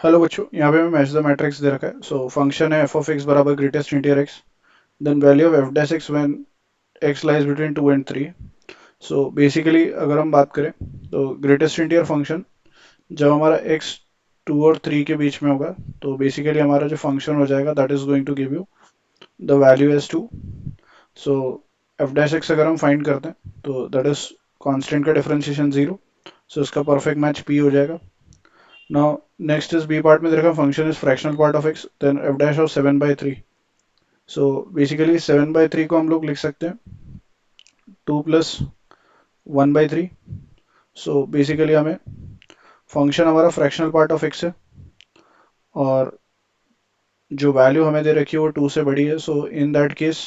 Hello बच्चों, यहाँ पे मैं मैच द मैट्रिक्स दे रखा है। सो फंक्शन है एफ ऑफ एक्स बराबर greatest integer x, then value of F dash x when x lies between 2 and 3। So basically अगर हम बात करें तो ग्रेटेस्ट इंटीजर फंक्शन जब हमारा एक्स 2 और 3 के बीच में होगा, तो बेसिकली हमारा जो फंक्शन हो जाएगा that is going to give you the value as 2। So F dash x अगर हम फाइंड करते हैं तो दैट इज कांस्टेंट का डिफरेंशिएशन 0। सो इसका परफेक्ट मैच पी हो जाएगा। Now, next is B part में देखा function is fractional part of x, then f dash of 7/3। So basically 7/3 को हम लोग लिख सकते हैं 2 plus 1/3। So basically हमें function हमारा fractional part of x है और जो वैल्यू हमें दे रखी है वो 2 से बड़ी है। सो इन दैट केस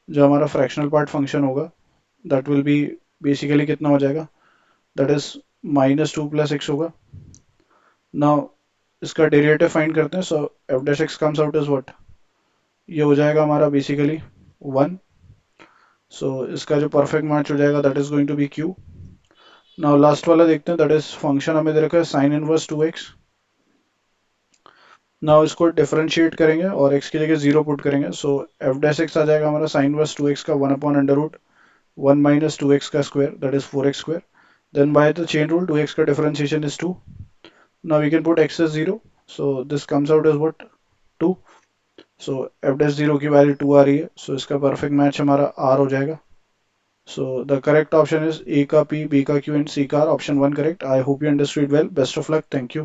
जो हमारा फ्रैक्शनल पार्ट फंक्शन होगा दैट विल बी बेसिकली कितना हो जाएगा, दैट इज -2 + x होगा। नाउ इसका डेरिवेटिव फाइंड करते हैं। So F dash x comes out is what, ये हो जाएगा हमारा बेसिकली 1। सो इसका जो परफेक्ट मैच हो जाएगा that is going to be Q. Now last वाला देखते हैं, दैट इज फंक्शन हमें दे रखा है साइन इनवर्स 2x। नाउ इसको डिफरेंशिएट करेंगे और x की जगह 0 पुट करेंगे। सो एफ डैश एक्स आ जाएगा हमारा साइन इनवर्स 2x का 1/√1 माइनस 2x का square that is 4x square. Then by the chain rule 2x का differentiation is 2। Now we can put x is 0। So this comes out is what, 2। So F dash 0 की value 2 आ रही है। सो इसका perfect match हमारा r हो जाएगा। So the correct option is A ka P, B ka Q and C ka R. Option 1 correct. I hope you understood well. Best of luck. Thank you.